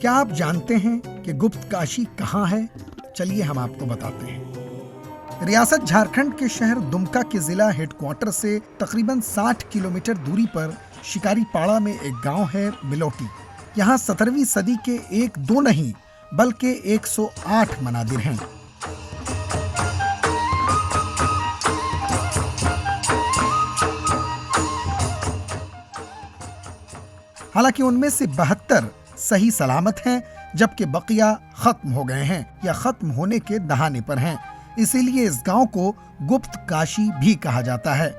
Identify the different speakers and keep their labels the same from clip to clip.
Speaker 1: क्या आप जानते हैं कि गुप्त काशी कहाँ है? चलिए हम आपको बताते हैं। रियासत झारखंड के शहर दुमका के जिला हेडक्वार्टर से तकरीबन 60 किलोमीटर दूरी पर शिकारीपाड़ा में एक गांव है मिलोटी। यहाँ 17वीं सदी के एक दो नहीं बल्कि 108 मनादिर हैं। हालांकि उनमें से 72 सही सलामत हैं, जबकि बकिया खत्म हो गए हैं या खत्म होने के दहाने पर हैं। इसीलिए इस गांव को गुप्त काशी भी कहा जाता है।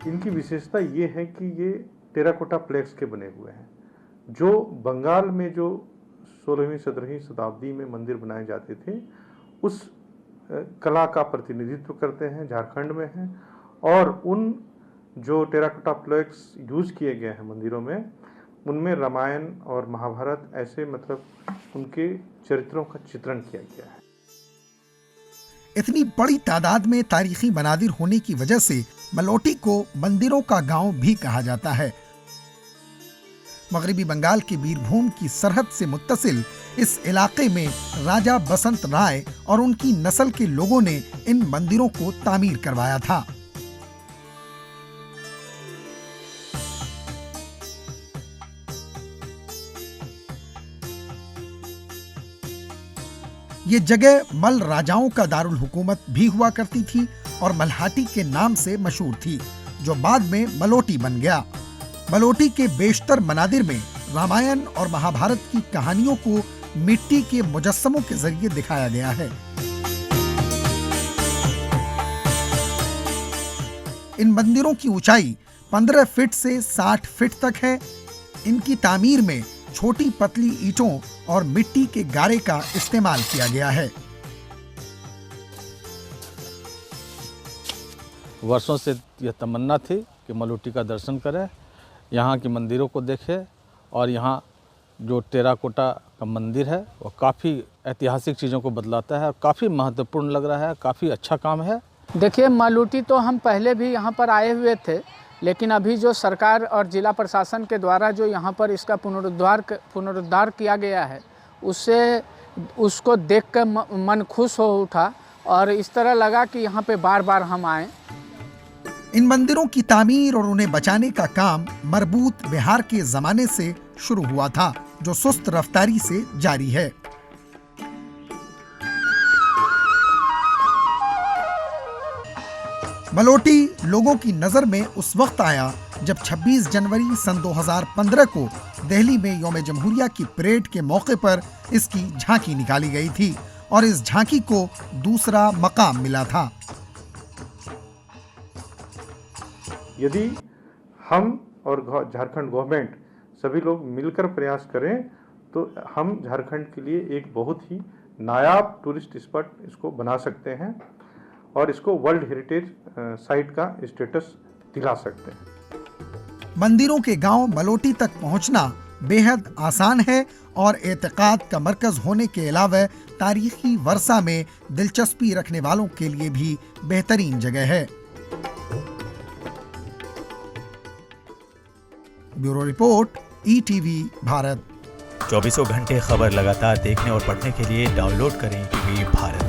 Speaker 2: इनकी विशेषता ये है कि ये टेराकोटा प्लेट्स के बने हुए हैं। जो बंगाल में जो 16वीं 17वीं शताब्दी में मंदिर बनाए जाते थे, उस कला का प्रतिनिधित्व करते हैं, झारखंड में हैं। और उन जो टेराकोटा प्लेट्स यूज किए गए हैं मंदिरों में, उनमें रामायण और महाभारत ऐसे उनके चरित्रों का चित्रण किया गया है।
Speaker 1: इतनी बड़ी तादाद में तारीखी मनादिर होने की वजह से मलोटी को मंदिरों का गांव भी कहा जाता है। मगरबी बंगाल के बीरभूम की सरहद से मुत्तसिल इस इलाके में राजा बसंत राय और उनकी नस्ल के लोगों ने इन मंदिरों को तामीर करवाया था। ये जगह मल राजाओं का दारुल हुकूमत भी हुआ करती थी और मल्हाटी के नाम से मशहूर थी, जो बाद में मलोटी बन गया। मलोटी के बेशतर मनादिर में रामायण और महाभारत की कहानियों को मिट्टी के मुजस्समों के जरिए दिखाया गया है। इन मंदिरों की ऊंचाई 15 फीट से 60 फीट तक है। इनकी तामीर में छोटी पतली ईंटों और मिट्टी के गारे का इस्तेमाल किया गया है।
Speaker 3: वर्षों से यह तमन्ना थी कि मलोटी का दर्शन करें, यहाँ के मंदिरों को देखें। और यहाँ जो टेराकोटा का मंदिर है वो काफ़ी ऐतिहासिक चीज़ों को बदलाता है और काफ़ी महत्वपूर्ण लग रहा है, काफ़ी अच्छा काम है।
Speaker 4: देखिए, मलोटी तो हम पहले भी यहाँ पर आए हुए थे, लेकिन अभी जो सरकार और जिला प्रशासन के द्वारा जो यहाँ पर इसका पुनरुद्धार किया गया है, उससे उसको देखकर मन खुश हो उठा और इस तरह लगा कि यहाँ पे बार बार हम आएँ।
Speaker 1: इन मंदिरों की तामीर और उन्हें बचाने का काम मरबूत बिहार के जमाने से शुरू हुआ था, जो सुस्त रफ्तारी से जारी है। मलोटी लोगों की नजर में उस वक्त आया जब 26 जनवरी सन 2015 को दिल्ली में यौम जमहूरिया की परेड के मौके पर इसकी झांकी निकाली गई थी और इस झांकी को दूसरा मकाम मिला था।
Speaker 2: यदि हम और झारखंड गवर्नमेंट सभी लोग मिलकर प्रयास करें तो हम झारखंड के लिए एक बहुत ही नायाब टूरिस्ट स्पॉट इसको बना सकते हैं और इसको वर्ल्ड हेरिटेज साइट का स्टेटस दिला सकते हैं।
Speaker 1: मंदिरों के गांव मलोटी तक पहुंचना बेहद आसान है और एतकाद का मरकज होने के अलावा तारीखी वर्षा में दिलचस्पी रखने वालों के लिए भी बेहतरीन जगह है। Bureau report, ETV Bharat.
Speaker 5: 24 घंटे खबर लगातार देखने और पढ़ने के लिए डाउनलोड करें ETV भारत।